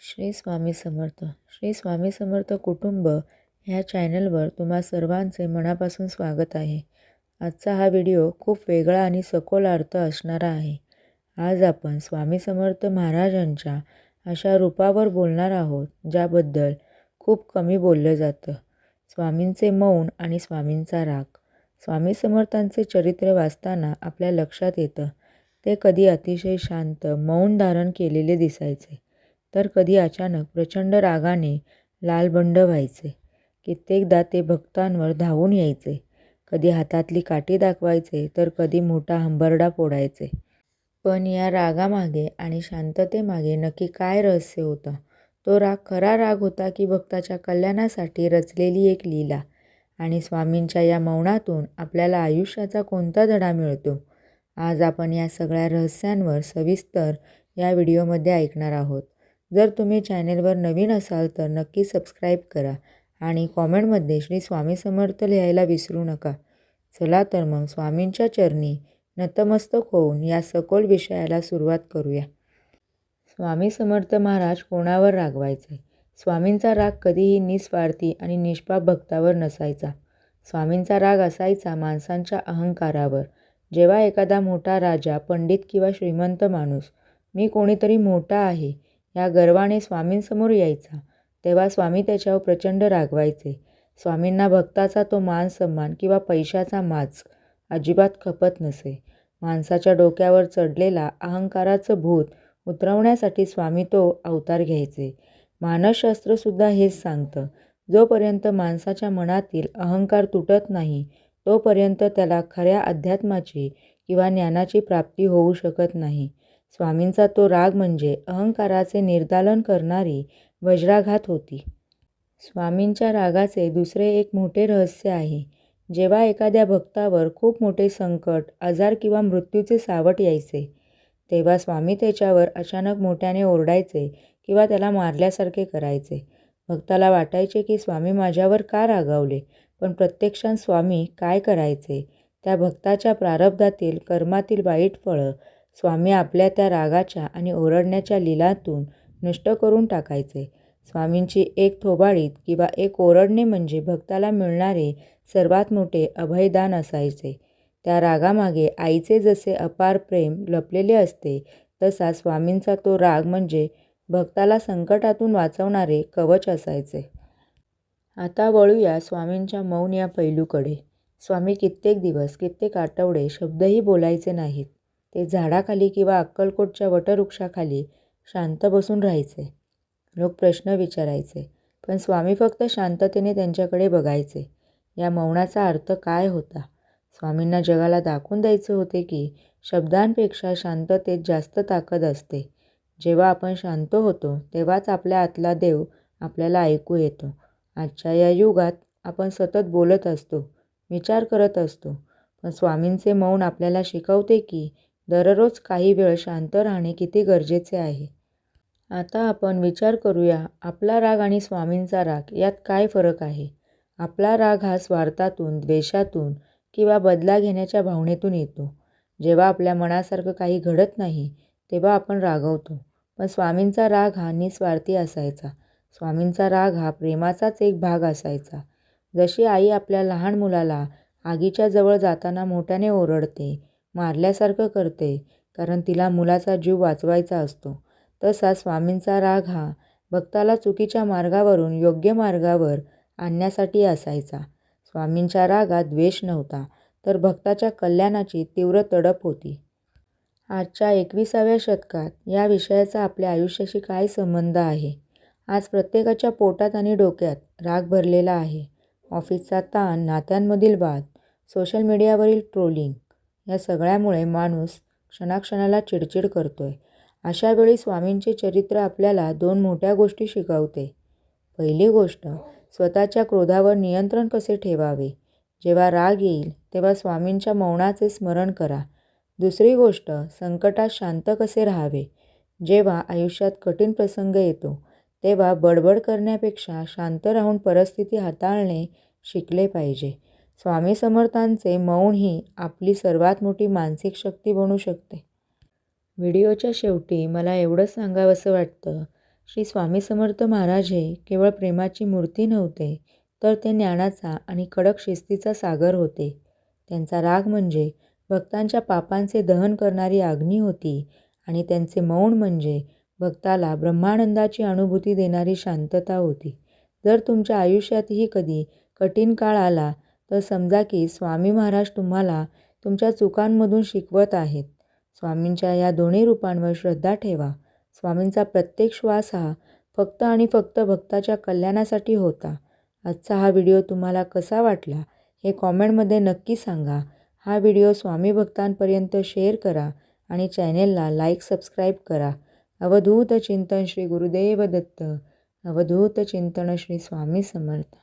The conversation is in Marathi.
श्री स्वामी समर्थ. श्री स्वामी समर्थ कुटुंब ह्या चॅनलवर तुम्हा सर्वांचे मनापासून स्वागत आहे. आजचा हा व्हिडिओ खूप वेगळा आणि सखोल अर्थ असणारा आहे. आज आपण स्वामी समर्थ महाराजांच्या अशा रूपावर बोलणार आहोत ज्याबद्दल खूप कमी बोललं जातं. स्वामींचे मौन आणि स्वामींचा राग. स्वामी समर्थांचे चरित्र वाचताना आपल्या लक्षात येतं ते कधी अतिशय शांत मौन धारण केलेले दिसायचे, तर कधी अचानक प्रचंड रागाने लालबंड व्हायचे. कित्येकदा ते भक्तांवर धावून यायचे, कधी हातातली काठी दाखवायचे तर कधी मोठा हंबरडा फोडायचे. पण या रागामागे आणि शांततेमागे नक्की काय रहस्य होतं? तो राग खरा राग होता की भक्ताच्या कल्याणासाठी रचलेली एक लीला? आणि स्वामींच्या या मौनातून आपल्याला आयुष्याचा कोणता धडा मिळतो? आज आपण या सगळ्या रहस्यांवर सविस्तर या व्हिडिओमध्ये ऐकणार आहोत. जर तुम्ही चॅनेलवर नवीन असाल तर नक्की सबस्क्राईब करा आणि कॉमेंटमध्ये श्री स्वामी समर्थ लिहायला विसरू नका. चला तर मग स्वामींच्या चरणी नतमस्तक होऊन या सखोल विषयाला सुरुवात करूया. स्वामी समर्थ महाराज कोणावर रागवायचे? स्वामींचा राग कधीही निस्वार्थी आणि निष्पाप भक्तावर नसायचा. स्वामींचा राग असायचा माणसांच्या अहंकारावर. जेव्हा एखादा मोठा राजा, पंडित किंवा श्रीमंत माणूस मी कोणीतरी मोठा आहे या गर्वाने स्वामींसमोर यायचा, तेव्हा स्वामी त्याच्यावर प्रचंड रागवायचे. स्वामींना भक्ताचा तो मान सन्मान किंवा पैशाचा माज अजिबात खपत नसे. माणसाच्या डोक्यावर चढलेला अहंकाराचं भूत उतरवण्यासाठी स्वामी तो अवतार घ्यायचे. मानसशास्त्रसुद्धा हेच सांगतं, जोपर्यंत माणसाच्या मनातील अहंकार तुटत नाही तोपर्यंत त्याला खऱ्या अध्यात्माची किंवा ज्ञानाची प्राप्ती होऊ शकत नाही. स्वामींचा तो राग म्हणजे अहंकाराचे निर्दालन करणारी वज्राघात होती. स्वामींच्या रागाचे दुसरे एक मोठे रहस्य आहे. जेव्हा एखाद्या भक्तावर खूप मोठे संकट, आजार किंवा मृत्यूचे सावट यायचे, तेव्हा स्वामी त्याच्यावर अचानक मोठ्याने ओरडायचे किंवा त्याला मारल्यासारखे करायचे. भक्ताला वाटायचे की स्वामी माझ्यावर का रागावले, पण प्रत्यक्षात स्वामी काय करायचे? त्या भक्ताच्या प्रारब्धातील कर्मातील वाईट फळं स्वामी आपल्या त्या रागाच्या आणि ओरडण्याच्या लीलातून नष्ट करून टाकायचे. स्वामींची एक थोबाडीत किंवा एक ओरडणे म्हणजे भक्ताला मिळणारे सर्वात मोठे अभयदान असायचे. त्या रागामागे आईचे जसे अपार प्रेम लपलेले असते, तसा स्वामींचा तो राग म्हणजे भक्ताला संकटातून वाचवणारे कवच असायचे. आता वळूया स्वामींच्या मौन या पैलूकडे. स्वामी कित्येक दिवस, कित्येक आठवडे शब्दही बोलायचे नाहीत. ते झाडाखाली किंवा अक्कलकोटच्या वटवृक्षाखाली शांत बसून राहायचे. लोक प्रश्न विचारायचे, पण स्वामी फक्त शांततेने त्यांच्याकडे बघायचे. या मौनाचा अर्थ काय होता? स्वामींना जगाला दाखवून द्यायचे होते की शब्दांपेक्षा शांततेत जास्त ताकद असते. जेव्हा आपण शांत होतो तेव्हाच आपल्या आतला देव आपल्याला ऐकू येतो. आजच्या या युगात आपण सतत बोलत असतो, विचार करत असतो, पण स्वामींचे मौन आपल्याला शिकवते की दररोज काही वेळ शांत राहणे किती गरजेचे आहे. आता आपण विचार करूया, आपला राग आणि स्वामींचा राग यात काय फरक आहे? आपला राग हा स्वार्थातून, द्वेषातून किंवा बदला घेण्याच्या भावनेतून येतो. जेव्हा आपल्या मनासारखं काही घडत नाही तेव्हा आपण रागवतो. पण स्वामींचा राग हा निस्वार्थी असायचा. स्वामींचा राग हा प्रेमाचाच एक भाग असायचा. जशी आई आपल्या लहान मुलाला आगीच्या जवळ जाताना मोठ्याने ओरडते, मारल्यासारखं करते, कारण तिला मुलाचा जीव वाचवायचा असतो, तसा स्वामींचा राग हा भक्ताला चुकीच्या मार्गावरून योग्य मार्गावर आणण्यासाठी असायचा. स्वामींच्या रागात द्वेष नव्हता, तर भक्ताच्या कल्याणाची तीव्र तडप होती. आजच्या 21व्या शतकात या विषयाचा आपल्या आयुष्याशी काय संबंध आहे? आज प्रत्येकाच्या पोटात आणि डोक्यात राग भरलेला आहे. ऑफिसचा ताण, नात्यांमधील वाद, सोशल मीडियावरील ट्रोलिंग या सगळ्यामुळे माणूस क्षणाक्षणाला चिडचिड करतोय. अशा वेळी स्वामींचे चरित्र आपल्याला 2 मोठ्या गोष्टी शिकवते. पहिली गोष्ट, स्वतःच्या क्रोधावर नियंत्रण कसे ठेवावे. जेव्हा राग येईल तेव्हा स्वामींच्या मौनाचे स्मरण करा. दुसरी गोष्ट, संकटात शांत कसे राहावे. जेव्हा आयुष्यात कठीण प्रसंग येतो तेव्हा बडबड करण्यापेक्षा शांत राहून परिस्थिती हाताळणे शिकले पाहिजे. स्वामी समर्थांचे मौन ही आपली सर्वात मोठी मानसिक शक्ती बनू शकते. व्हिडिओच्या शेवटी मला एवढंच सांगावंसं वाटतं, श्री स्वामी समर्थ महाराज हे केवळ प्रेमाची मूर्ती नव्हते, तर ते ज्ञानाचा आणि कडक शिस्तीचा सागर होते. त्यांचा राग म्हणजे भक्तांच्या पापांचे दहन करणारी अग्नी होती आणि त्यांचे मौन म्हणजे भक्ताला ब्रह्मानंदाची अनुभूती देणारी शांतता होती. जर तुमच्या आयुष्यातही कधी कठीण काळ आला, तर समजा की स्वामी महाराज तुम्हाला तुमच्या चुकांमधून शिकवत आहेत. स्वामींच्या या दोन्ही रूपांवर श्रद्धा ठेवा. स्वामींचा प्रत्येक श्वास हा फक्त आणि फक्त भक्ताच्या कल्याणासाठी होता. आजचा हा व्हिडिओ तुम्हाला कसा वाटला हे कॉमेंटमध्ये नक्की सांगा. हा व्हिडिओ स्वामी भक्तांपर्यंत शेअर करा आणि चॅनेलला लाईक सबस्क्राईब करा. अवधूत चिंतन श्री गुरुदेव दत्त. अवधूत चिंतन श्री स्वामी समर्थ.